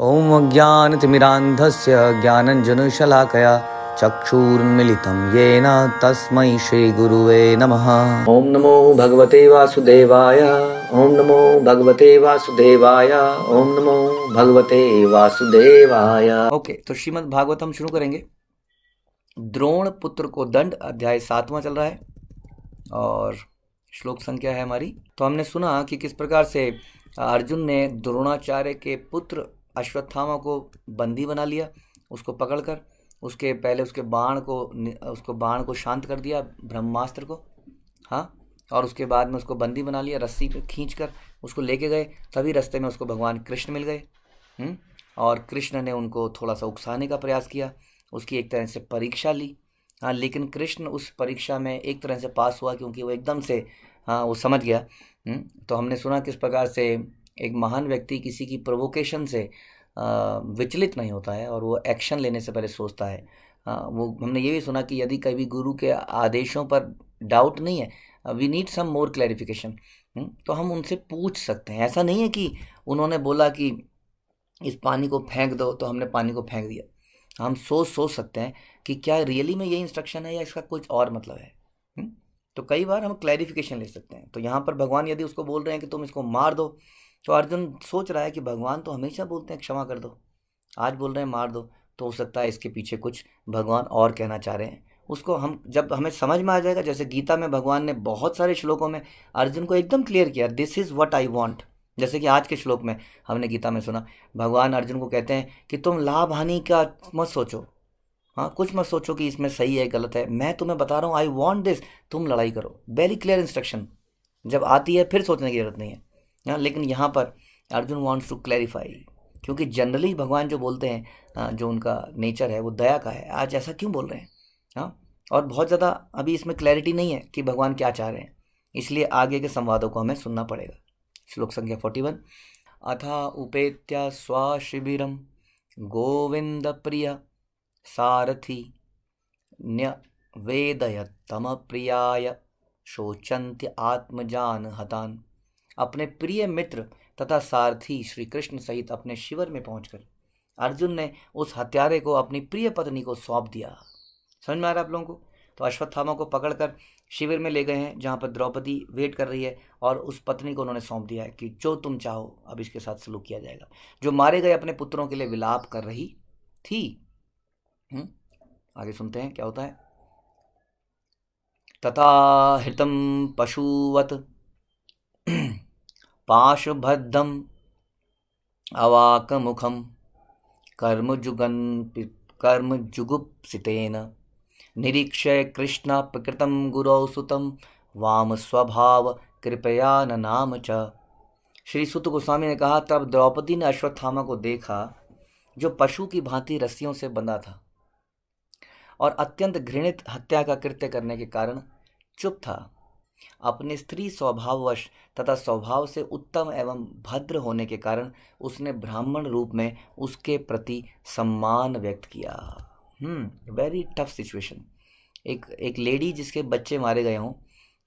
ॐ अज्ञानतिमिरान्धस्य ज्ञानञ्जनशलाकया चक्षुरुन्मिलितं येन तस्मै श्रीगुरुवे नमः। ॐ नमो भगवते वासुदेवाय। ॐ नमो भगवते वासुदेवाय। ॐ नमो भगवते वासुदेवाय। ओके, तो श्रीमद् भागवतम शुरू करेंगे। द्रोण पुत्र को दंड, अध्याय 7वां चल रहा है और श्लोक संख्या है हमारी। तो हमने सुना कि किस प्रकार से अर्जुन ने द्रोणाचार्य के पुत्र अश्वत्थामा को बंदी बना लिया, उसको पकड़कर उसके पहले उसके बाण को शांत कर दिया, ब्रह्मास्त्र को, हाँ, और उसके बाद में उसको बंदी बना लिया, रस्सी पे खींचकर उसको लेके गए। तभी रास्ते में उसको भगवान कृष्ण मिल गए और कृष्ण ने उनको थोड़ा सा उकसाने का प्रयास किया, उसकी एक तरह से परीक्षा ली। हाँ, लेकिन कृष्ण उस परीक्षा में एक तरह से पास हुआ क्योंकि वो एकदम से वो समझ गया। तो हमने सुना किस प्रकार से एक महान व्यक्ति किसी की प्रोवोकेशन से विचलित नहीं होता है और वो एक्शन लेने से पहले सोचता है। वो हमने ये भी सुना कि यदि कभी गुरु के आदेशों पर डाउट नहीं है, we need some more clarification, तो हम उनसे पूछ सकते हैं। ऐसा नहीं है कि उन्होंने बोला कि इस पानी को फेंक दो तो हमने पानी को फेंक दिया। हम सोच सकते हैं कि क्या रियली में ये इंस्ट्रक्शन है या इसका कुछ और मतलब है। तो कई बार हम क्लैरिफिकेशन ले सकते हैं। तो यहाँ पर भगवान यदि उसको बोल रहे हैं कि तुम इसको मार दो, तो अर्जुन सोच रहा है कि भगवान तो हमेशा बोलते हैं क्षमा कर दो, आज बोल रहे हैं मार दो, तो हो सकता है इसके पीछे कुछ भगवान और कहना चाह रहे हैं। उसको जब हमें समझ में आ जाएगा, जैसे गीता में भगवान ने बहुत सारे श्लोकों में अर्जुन को एकदम क्लियर किया, this is what I want. जैसे कि आज के श्लोक में हमने गीता में सुना, भगवान अर्जुन को कहते हैं कि तुम लाभ हानि का मत सोचो, हाँ, कुछ मत सोचो कि इसमें सही है गलत है, मैं तुम्हें बता रहा हूँ, आई वॉन्ट दिस, तुम लड़ाई करो। वेरी क्लियर इंस्ट्रक्शन जब आती है फिर सोचने की जरूरत नहीं है। हाँ, लेकिन यहाँ पर अर्जुन वांट्स टू क्लैरिफाई, क्योंकि जनरली भगवान जो बोलते हैं, जो उनका नेचर है वो दया का है। आज ऐसा क्यों बोल रहे हैं? हाँ, और बहुत ज़्यादा अभी इसमें क्लैरिटी नहीं है कि भगवान क्या चाह रहे हैं, इसलिए आगे के संवादों को हमें सुनना पड़ेगा। श्लोक संख्या 41। अथा उपेत्या स्वाशिबिरम गोविंद प्रिय सारथी न्यवेदयत् तम प्रियाय शोचन्त्य आत्मजान हतान। अपने प्रिय मित्र तथा सारथी श्री कृष्ण सहित अपने शिविर में पहुंचकर अर्जुन ने उस हत्यारे को अपनी प्रिय पत्नी को सौंप दिया। समझ में आ रहा है आप लोगों को? तो अश्वत्थामा को पकड़कर शिविर में ले गए हैं जहां पर द्रौपदी वेट कर रही है और उस पत्नी को उन्होंने सौंप दिया है कि जो तुम चाहो अब इसके साथ सलूक किया जाएगा। जो मारे गए अपने पुत्रों के लिए विलाप कर रही थी। आगे सुनते हैं क्या होता है। तथा हृतम पशुवत पाशुबद्धम अवाकमुखम कर्मजुगुप्सितेन निरीक्ष्य कृष्ण प्रकृतं गुरौ सुतं वाम स्वभाव कृपया न नाम च। श्री सुत गोस्वामी ने कहा, तब द्रौपदी ने अश्वत्थामा को देखा जो पशु की भांति रस्सियों से बंधा था और अत्यंत घृणित हत्या का कृत्य करने के कारण चुप था। अपने स्त्री स्वभाववश तथा स्वभाव से उत्तम एवं भद्र होने के कारण उसने ब्राह्मण रूप में उसके प्रति सम्मान व्यक्त किया। Very tough situation. एक लेडी जिसके बच्चे मारे गए हों,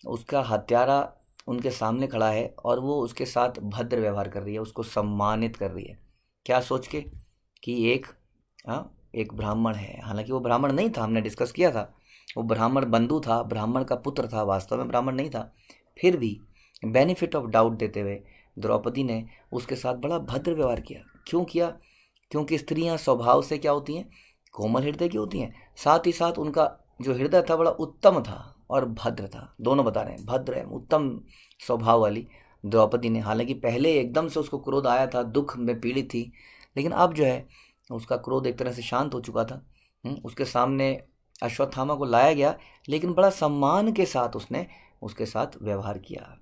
उसका हत्यारा उनके सामने खड़ा है और वो उसके साथ भद्र व्यवहार कर रही है, उसको सम्मानित कर रही है। क्या सोच के कि एक ब्राह्मण है, हालांकि वो ब्राह्मण नहीं था, हमने डिस्कस किया था, वो ब्राह्मण बंधु था, ब्राह्मण का पुत्र था, वास्तव में ब्राह्मण नहीं था। फिर भी बेनिफिट ऑफ डाउट देते हुए द्रौपदी ने उसके साथ बड़ा भद्र व्यवहार किया। क्यों किया? क्योंकि स्त्रियां स्वभाव से क्या होती हैं? कोमल हृदय की होती हैं। साथ ही साथ उनका जो हृदय था बड़ा उत्तम था और भद्र था। दोनों बता रहे हैं, भद्र है, उत्तम स्वभाव वाली द्रौपदी ने। हालांकि पहले एकदम से उसको क्रोध आया था, दुख में पीड़ित थी, लेकिन अब जो है उसका क्रोध एक तरह से शांत हो चुका था। उसके सामने अश्वत्थामा को लाया गया, लेकिन बड़ा सम्मान के साथ उसने उसके साथ व्यवहार किया।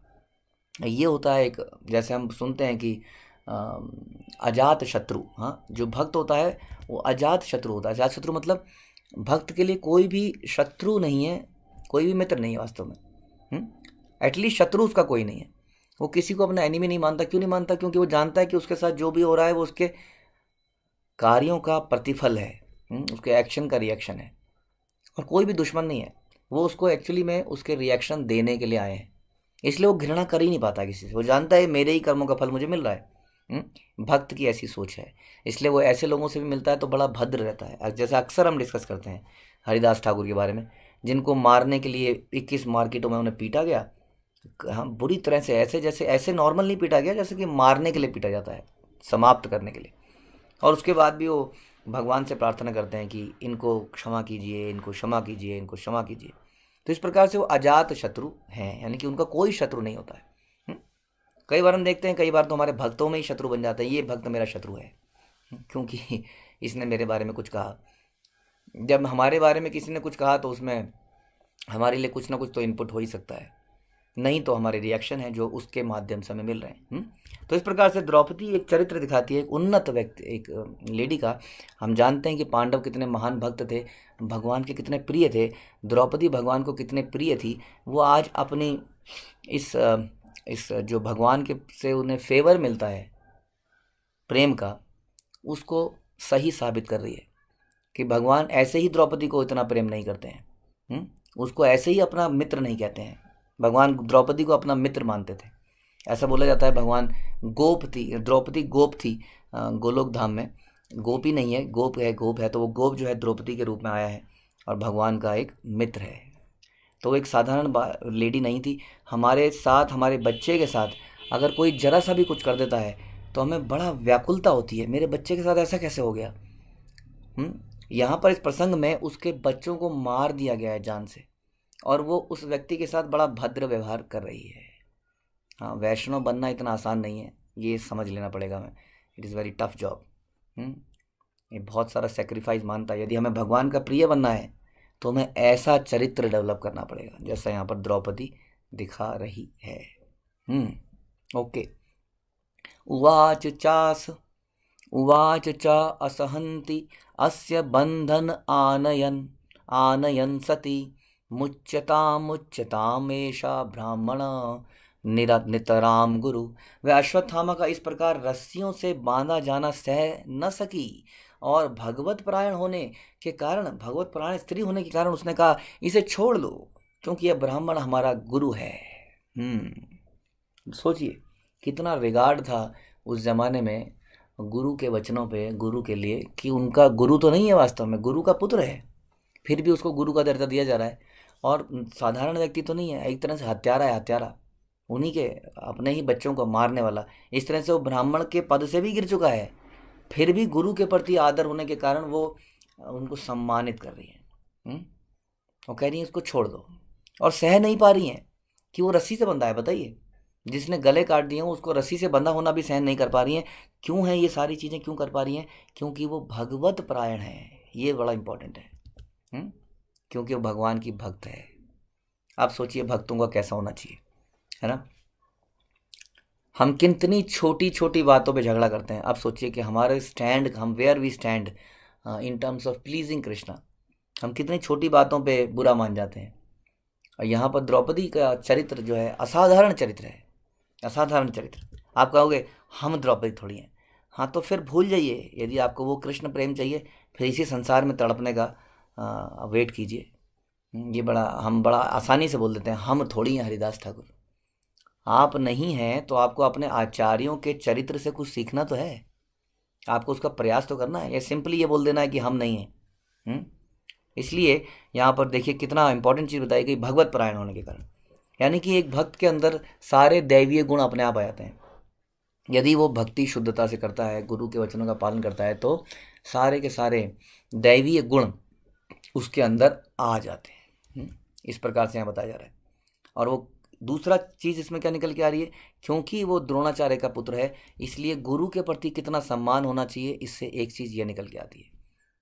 ये होता है एक, जैसे हम सुनते हैं कि अजात शत्रु, हाँ, जो भक्त होता है वो अजात शत्रु होता है। अजात शत्रु मतलब भक्त के लिए कोई भी शत्रु नहीं है, कोई भी मित्र नहीं है वास्तव में। एटलीस्ट शत्रु उसका कोई नहीं है। वो किसी को अपना एनिमी नहीं मानता। क्यों नहीं मानता? क्योंकि वो जानता है कि उसके साथ जो भी हो रहा है वो उसके कार्यों का प्रतिफल है, उसके एक्शन का रिएक्शन है, और कोई भी दुश्मन नहीं है। वो उसको एक्चुअली में उसके रिएक्शन देने के लिए आए हैं, इसलिए वो घृणा कर ही नहीं पाता किसी से। वो जानता है मेरे ही कर्मों का फल मुझे मिल रहा है। भक्त की ऐसी सोच है, इसलिए वो ऐसे लोगों से भी मिलता है तो बड़ा भद्र रहता है। जैसे अक्सर हम डिस्कस करते हैं हरिदास ठाकुर के बारे में, जिनको मारने के लिए 21 मार्केटों में उन्हें पीटा गया। हाँ, बुरी तरह से, ऐसे जैसे ऐसे नॉर्मल नहीं पीटा गया जैसे कि मारने के लिए पीटा जाता है, समाप्त करने के लिए। और उसके बाद भी वो भगवान से प्रार्थना करते हैं कि इनको क्षमा कीजिए, इनको क्षमा कीजिए, इनको क्षमा कीजिए। तो इस प्रकार से वो अजात शत्रु हैं, यानी कि उनका कोई शत्रु नहीं होता है। कई बार हम देखते हैं, कई बार तो हमारे भक्तों में ही शत्रु बन जाते हैं, ये भक्त मेरा शत्रु है क्योंकि इसने मेरे बारे में कुछ कहा। जब हमारे बारे में किसी ने कुछ कहा तो उसमें हमारे लिए कुछ ना कुछ तो इनपुट हो ही सकता है, नहीं तो हमारे रिएक्शन है जो उसके माध्यम से हमें मिल रहे हैं। तो इस प्रकार से द्रौपदी एक चरित्र दिखाती है, एक उन्नत व्यक्ति, एक लेडी का। हम जानते हैं कि पांडव कितने महान भक्त थे, भगवान के कितने प्रिय थे, द्रौपदी भगवान को कितने प्रिय थी। वो आज अपनी इस जो भगवान के से उन्हें फेवर मिलता है प्रेम का, उसको सही साबित कर रही है कि भगवान ऐसे ही द्रौपदी को इतना प्रेम नहीं करते हैं, उसको ऐसे ही अपना मित्र नहीं कहते हैं। भगवान द्रौपदी को अपना मित्र मानते थे। ऐसा बोला जाता है भगवान गोप थी, द्रौपदी गोप थी गोलोक धाम में, गोपी नहीं है, गोप है, गोप है। तो वो गोप जो है द्रौपदी के रूप में आया है और भगवान का एक मित्र है। तो वो एक साधारण लेडी नहीं थी। हमारे साथ, हमारे बच्चे के साथ अगर कोई जरा सा भी कुछ कर देता है तो हमें बड़ा व्याकुलता होती है, मेरे बच्चे के साथ ऐसा कैसे हो गया। यहाँ पर इस प्रसंग में उसके बच्चों को मार दिया गया है जान से, और वो उस व्यक्ति के साथ बड़ा भद्र व्यवहार कर रही है। हाँ, वैष्णव बनना इतना आसान नहीं है, ये समझ लेना पड़ेगा हमें। It is very tough job. ये बहुत सारा सेक्रीफाइस मानता है। यदि हमें भगवान का प्रिय बनना है तो हमें ऐसा चरित्र डेवलप करना पड़ेगा जैसा यहाँ पर द्रौपदी दिखा रही है। ओके। उवाच चा असहन्ति अस्य बंधन आनयन सती मुच्यतामेषा ब्राह्मण नितराम गुरु। वह अश्वत्थामा का इस प्रकार रस्सियों से बांधा जाना सह न सकी, और भगवत परायण होने के कारण, भगवत परायण स्त्री होने के कारण उसने कहा इसे छोड़ लो, क्योंकि यह ब्राह्मण हमारा गुरु है। सोचिए कितना रिगार्ड था उस जमाने में गुरु के वचनों पे, गुरु के लिए, कि उनका गुरु तो नहीं है, वास्तव में गुरु का पुत्र है, फिर भी उसको गुरु का दर्जा दिया जा रहा है। और साधारण व्यक्ति तो नहीं है, एक तरह से हत्यारा है, हत्यारा, उन्हीं के अपने ही बच्चों को मारने वाला। इस तरह से वो ब्राह्मण के पद से भी गिर चुका है, फिर भी गुरु के प्रति आदर होने के कारण वो उनको सम्मानित कर रही है। वो कह रही है इसको छोड़ दो, और सह नहीं पा रही हैं कि वो रस्सी से बंधा है। बताइए, जिसने गले काट दिए हो उसको रस्सी से बंधा होना भी सहन नहीं कर पा रही हैं। क्यों है ये सारी चीज़ें, क्यों कर पा रही हैं? क्योंकि वो भगवत परायण है। ये बड़ा इंपॉर्टेंट है। क्योंकि वो भगवान की भक्त है। आप सोचिए भक्तों का कैसा होना चाहिए, है ना। हम कितनी छोटी छोटी बातों पे झगड़ा करते हैं। आप सोचिए कि हमारे स्टैंड, हम where we stand in terms of pleasing Krishna, हम कितनी छोटी बातों पे बुरा मान जाते हैं। और यहाँ पर द्रौपदी का चरित्र जो है असाधारण चरित्र है, असाधारण चरित्र। आप कहोगे हम द्रौपदी थोड़ी हैं। हाँ, तो फिर भूल जाइए, यदि आपको वो कृष्ण प्रेम चाहिए फिर इसी संसार में तड़पने का वेट कीजिए। ये हम बड़ा आसानी से बोल देते हैं हम थोड़ी हैं हरिदास ठाकुर। आप नहीं हैं तो आपको अपने आचार्यों के चरित्र से कुछ सीखना तो है, आपको उसका प्रयास तो करना है। या सिंपली ये बोल देना है कि हम नहीं हैं। इसलिए यहाँ पर देखिए कितना इंपॉर्टेंट चीज़ बताई गई, भगवत परायण होने के कारण। यानी कि एक भक्त के अंदर सारे दैवीय गुण अपने आप आ जाते हैं। यदि वो भक्ति शुद्धता से करता है, गुरु के वचनों का पालन करता है, तो सारे के सारे दैवीय गुण उसके अंदर आ जाते हैं। इस प्रकार से यहाँ बताया जा रहा है। और वो दूसरा चीज़ इसमें क्या निकल के आ रही है, क्योंकि वो द्रोणाचार्य का पुत्र है इसलिए गुरु के प्रति कितना सम्मान होना चाहिए। इससे एक चीज़ ये निकल के आती है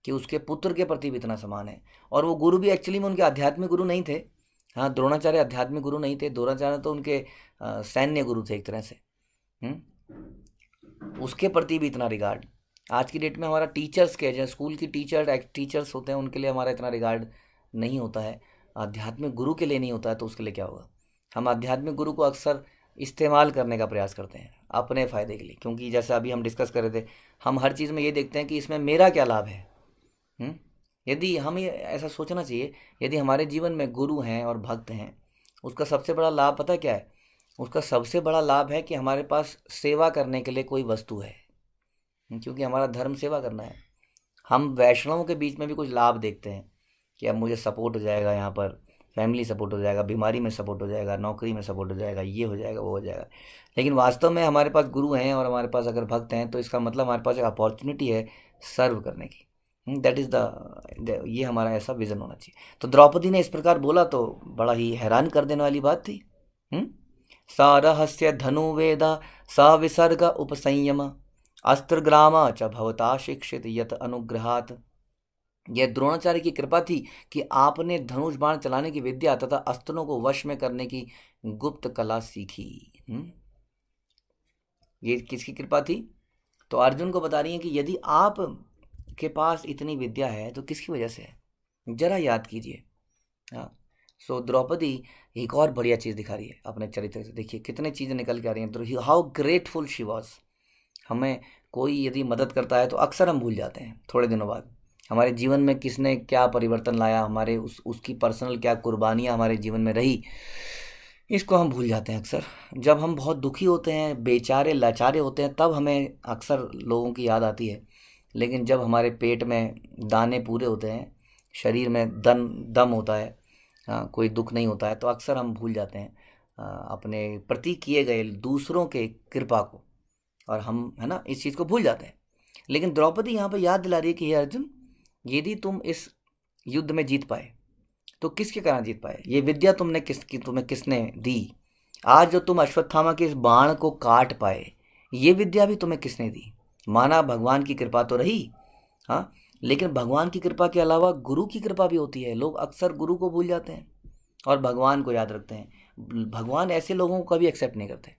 कि उसके पुत्र के प्रति भी इतना सम्मान है। और वो गुरु भी एक्चुअली में उनके आध्यात्मिक गुरु नहीं थे। हाँ, द्रोणाचार्य आध्यात्मिक गुरु नहीं थे, द्रोणाचार्य तो उनके सैन्य गुरु थे एक तरह से। उसके प्रति भी इतना रिगार्ड। आज की डेट में हमारा टीचर्स के, जो स्कूल की टीचर्स होते हैं, उनके लिए हमारा इतना रिगार्ड नहीं होता है, आध्यात्मिक गुरु के लिए नहीं होता है। तो उसके लिए क्या होगा, हम आध्यात्मिक गुरु को अक्सर इस्तेमाल करने का प्रयास करते हैं अपने फ़ायदे के लिए। क्योंकि जैसे अभी हम डिस्कस कर रहे थे, हम हर चीज़ में ये देखते हैं कि इसमें मेरा क्या लाभ है। यदि हमें ऐसा सोचना चाहिए, यदि हमारे जीवन में गुरु हैं और भक्त हैं, उसका सबसे बड़ा लाभ पता क्या है? उसका सबसे बड़ा लाभ है कि हमारे पास सेवा करने के लिए कोई वस्तु है, क्योंकि हमारा धर्म सेवा करना है। हम वैष्णवों के बीच में भी कुछ लाभ देखते हैं कि अब मुझे सपोर्ट हो जाएगा, यहाँ पर फैमिली सपोर्ट हो जाएगा, बीमारी में सपोर्ट हो जाएगा, नौकरी में सपोर्ट हो जाएगा, ये हो जाएगा, वो हो जाएगा। लेकिन वास्तव में हमारे पास गुरु हैं और हमारे पास अगर भक्त हैं तो इसका मतलब हमारे पास एक अपॉर्चुनिटी है सर्व करने की। दैट इज़ ये हमारा ऐसा विज़न होना चाहिए। तो द्रौपदी ने इस प्रकार बोला तो बड़ा ही हैरान कर देने वाली बात थी। सा रहस्य धनुवेदा सा विसर्ग उपसंयम अस्त्रग्राम च भवता शिक्षित यत अनुग्रहात्। यह द्रोणाचार्य की कृपा थी कि आपने धनुष बाण चलाने की विद्या तथा अस्त्रों को वश में करने की गुप्त कला सीखी। ये किसकी कृपा थी? तो अर्जुन को बता रही है कि यदि आप के पास इतनी विद्या है तो किसकी वजह से है, जरा याद कीजिए। हाँ, सो द्रौपदी एक और बढ़िया चीज़ दिखा रही है अपने चरित्र से। देखिए कितने चीज़ें निकल के आ रही हैं। तो हाउ ग्रेटफुल शी वॉज। हमें कोई यदि मदद करता है तो अक्सर हम भूल जाते हैं थोड़े दिनों बाद हमारे जीवन में किसने क्या परिवर्तन लाया, हमारे उसकी पर्सनल क्या कुर्बानियाँ हमारे जीवन में रही, इसको हम भूल जाते हैं अक्सर। जब हम बहुत दुखी होते हैं, बेचारे लाचारे होते हैं, तब हमें अक्सर लोगों की याद आती है। लेकिन जब हमारे पेट में दाने पूरे होते हैं, शरीर में दम होता है, कोई दुख नहीं होता है, तो अक्सर हम भूल जाते हैं अपने प्रति किए गए दूसरों के कृपा को, और हम है ना इस चीज़ को भूल जाते हैं। लेकिन द्रौपदी यहाँ पर याद दिला रही है कि हे अर्जुन, यदि तुम इस युद्ध में जीत पाए तो किसके कारण जीत पाए? ये विद्या तुम्हें किसने दी? आज जो तुम अश्वत्थामा के इस बाण को काट पाए, ये विद्या भी तुम्हें किसने दी? माना भगवान की कृपा तो रही, हाँ, लेकिन भगवान की कृपा के अलावा गुरु की कृपा भी होती है। लोग अक्सर गुरु को भूल जाते हैं और भगवान को याद रखते हैं। भगवान ऐसे लोगों को कभी एक्सेप्ट नहीं करते।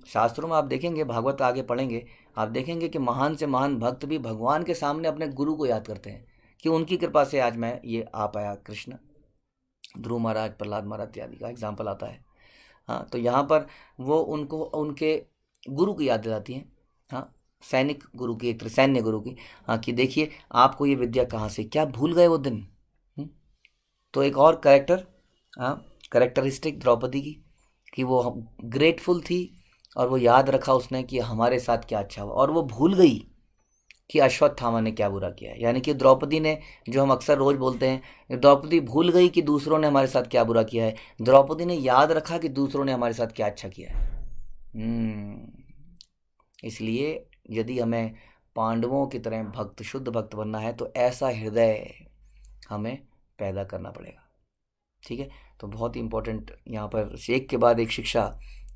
शास्त्रों में आप देखेंगे, भागवत आगे पढ़ेंगे, आप देखेंगे कि महान से महान भक्त भी भगवान के सामने अपने गुरु को याद करते हैं कि उनकी कृपा से आज मैं ये आ पाया। कृष्ण, ध्रुव महाराज, प्रहलाद महाराज इत्यादि का एग्जाम्पल आता है। हाँ, तो यहाँ पर वो उनको उनके गुरु की याद दिलाती हैं। हाँ, सैनिक गुरु की, एक सैन्य गुरु की। हाँ, कि देखिए आपको ये विद्या कहाँ से, क्या भूल गए वो दिन। तो एक और कैरेक्टरिस्टिक द्रौपदी की कि वो ग्रेटफुल थी और वो याद रखा उसने कि हमारे साथ क्या अच्छा हुआ, और वो भूल गई कि अश्वत्थामा ने क्या बुरा किया है। यानी कि द्रौपदी ने, जो हम अक्सर रोज बोलते हैं, द्रौपदी भूल गई कि दूसरों ने हमारे साथ क्या बुरा किया है, द्रौपदी ने याद रखा कि दूसरों ने हमारे साथ क्या अच्छा किया है। इसलिए यदि हमें पांडवों की तरह भक्त, शुद्ध भक्त बनना है तो ऐसा हृदय हमें पैदा करना पड़ेगा। ठीक है, तो बहुत ही इंपॉर्टेंट यहाँ पर एक के बाद एक शिक्षा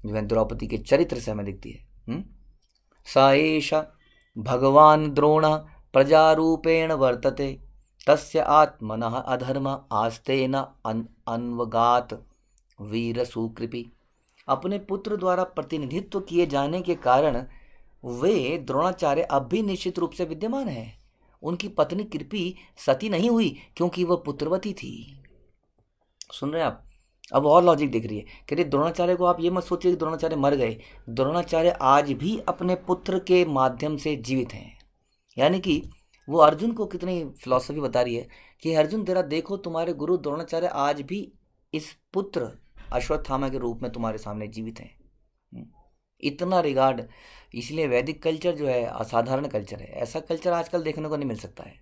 जो है द्रौपदी के चरित्र से हमें दिखती है। सा एषा भगवान द्रोण प्रजारूपेण वर्तते तस्य आत्मनः अधर्म आस्तेन अन्वगात वीर सुकृपी। अपने पुत्र द्वारा प्रतिनिधित्व किए जाने के कारण वे द्रोणाचार्य अब भी निश्चित रूप से विद्यमान हैं। उनकी पत्नी कृपी सती नहीं हुई क्योंकि वह पुत्रवती थी। सुन रहे हैं आप? अब और लॉजिक दिख रही है कि द्रोणाचार्य को आप ये मत सोचिए कि द्रोणाचार्य मर गए। द्रोणाचार्य आज भी अपने पुत्र के माध्यम से जीवित हैं। यानी कि वो अर्जुन को कितनी फिलॉसफी बता रही है कि अर्जुन तेरा देखो, तुम्हारे गुरु द्रोणाचार्य आज भी इस पुत्र अश्वत्थामा के रूप में तुम्हारे सामने जीवित हैं। इतना रिगार्ड। इसलिए वैदिक कल्चर जो है असाधारण कल्चर है। ऐसा कल्चर आजकल देखने को नहीं मिल सकता है,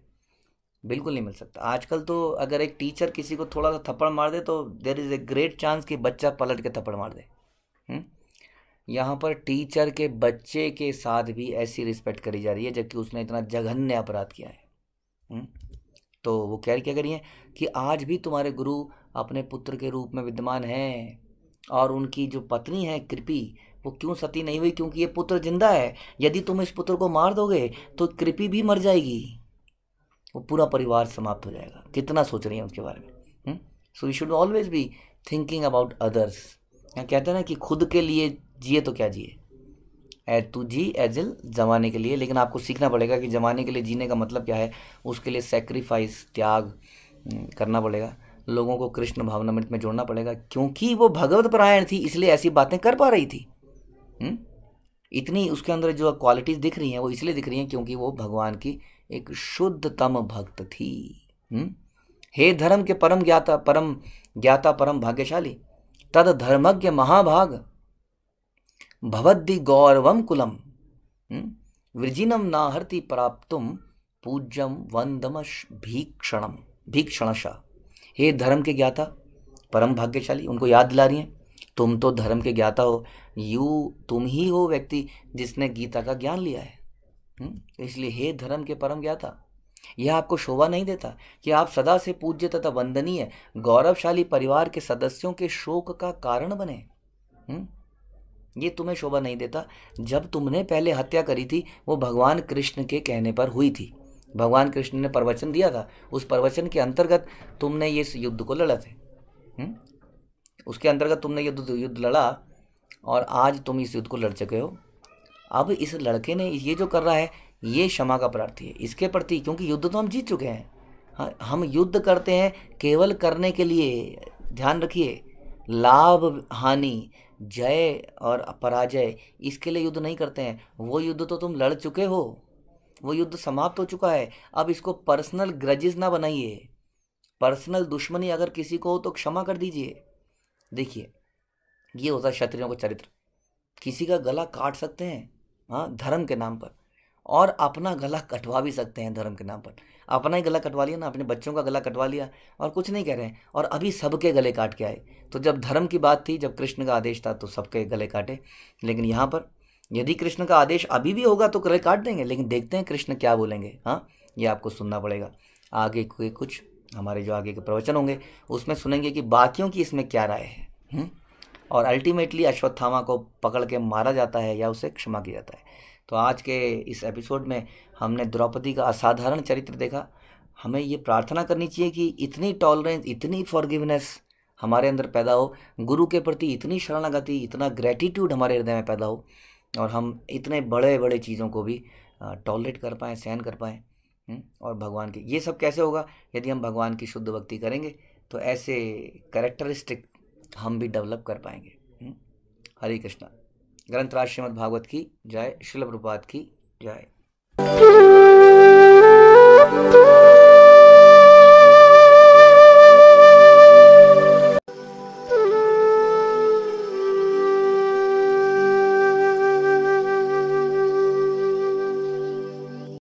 बिल्कुल नहीं मिल सकता। आजकल तो अगर एक टीचर किसी को थोड़ा सा थप्पड़ मार दे तो there is a great chance कि बच्चा पलट के थप्पड़ मार दे। यहाँ पर टीचर के बच्चे के साथ भी ऐसी रिस्पेक्ट करी जा रही है जबकि उसने इतना जघन्य अपराध किया है। तो वो क्या करी है कि आज भी तुम्हारे गुरु अपने पुत्र के रूप में विद्यमान हैं, और उनकी जो पत्नी है कृपी, वो क्यों सती नहीं हुई? क्योंकि ये पुत्र जिंदा है। यदि तुम इस पुत्र को मार दोगे तो कृपी भी मर जाएगी, वो पूरा परिवार समाप्त हो जाएगा। कितना सोच रही है उसके बारे में। So you should always be thinking about others. कहते हैं ना कि खुद के लिए जिए तो क्या जिए, तू जी एजिल जमाने के लिए। लेकिन आपको सीखना पड़ेगा कि जमाने के लिए जीने का मतलब क्या है। उसके लिए सेक्रीफाइस, त्याग करना पड़ेगा। लोगों को कृष्ण भावनामृत में जोड़ना पड़ेगा। क्योंकि वो भगवत परायण थी इसलिए ऐसी बातें कर पा रही थी। इतनी उसके अंदर जो क्वालिटीज दिख रही हैं वो इसलिए दिख रही हैं क्योंकि वो भगवान की एक शुद्धतम भक्त थी। हे धर्म के परम ज्ञाता, परम भाग्यशाली, तद धर्मज्ञ महाभाग भवद्दि गौरवम कुलम वृजिनम नाहर्ति प्राप्तुम पूज्यम वंदमश भीक्षणशा। हे धर्म के ज्ञाता, परम भाग्यशाली, उनको याद दिला रही हैं, तुम तो धर्म के ज्ञाता हो, तुम ही हो व्यक्ति जिसने गीता का ज्ञान लिया है। इसलिए हे धर्म के परम ज्ञाता, यह आपको शोभा नहीं देता कि आप सदा से पूज्य तथा वंदनीय गौरवशाली परिवार के सदस्यों के शोक का कारण बने। ये तुम्हें शोभा नहीं देता। जब तुमने पहले हत्या करी थी वो भगवान कृष्ण के कहने पर हुई थी। भगवान कृष्ण ने प्रवचन दिया था, उस प्रवचन के अंतर्गत तुमने ये युद्ध को लड़ा थे। उसके अंतर्गत तुमने युद्ध लड़ा और आज तुम इस युद्ध को लड़ चुके हो। अब इस लड़के ने ये जो कर रहा है ये क्षमा का प्रार्थी है इसके प्रति, क्योंकि युद्ध तो हम जीत चुके हैं। हाँ, हम युद्ध करते हैं केवल करने के लिए। ध्यान रखिए, लाभ हानि, जय और पराजय, इसके लिए युद्ध नहीं करते हैं। वो युद्ध तो तुम लड़ चुके हो, वो युद्ध समाप्त हो चुका है। अब इसको पर्सनल ग्रजेस ना बनाइए। पर्सनल दुश्मनी अगर किसी को हो तो क्षमा कर दीजिए। देखिए, ये होता है क्षत्रियों का चरित्र। किसी का गला काट सकते हैं, हाँ, धर्म के नाम पर, और अपना गला कटवा भी सकते हैं धर्म के नाम पर। अपना ही गला कटवा लिया ना, अपने बच्चों का गला कटवा लिया और कुछ नहीं कह रहे हैं, और अभी सबके गले काट के आए। तो जब धर्म की बात थी, जब कृष्ण का आदेश था तो सबके गले काटे, लेकिन यहाँ पर यदि कृष्ण का आदेश अभी भी होगा तो गले काट देंगे। लेकिन देखते हैं कृष्ण क्या बोलेंगे। हाँ, ये आपको सुनना पड़ेगा। आगे के कुछ हमारे जो आगे के प्रवचन होंगे उसमें सुनेंगे कि बाकियों की इसमें क्या राय है। और अल्टीमेटली अश्वत्थामा को पकड़ के मारा जाता है या उसे क्षमा किया जाता है। तो आज के इस एपिसोड में हमने द्रौपदी का असाधारण चरित्र देखा। हमें ये प्रार्थना करनी चाहिए कि इतनी टॉलरेंस, इतनी फॉरगिवनेस हमारे अंदर पैदा हो, गुरु के प्रति इतनी शरणागति, इतना ग्रेटिट्यूड हमारे हृदय में पैदा हो, और हम इतने बड़े बड़े चीज़ों को भी टॉलरेट कर पाएँ, सहन कर पाएँ। और भगवान की ये सब कैसे होगा? यदि हम भगवान की शुद्ध भक्ति करेंगे तो ऐसे कैरेक्टरिस्टिक हम भी डेवलप कर पाएंगे। हरे कृष्णा। ग्रंथराज श्रीमद् भागवत की जय। श्रील प्रभुपाद की जय।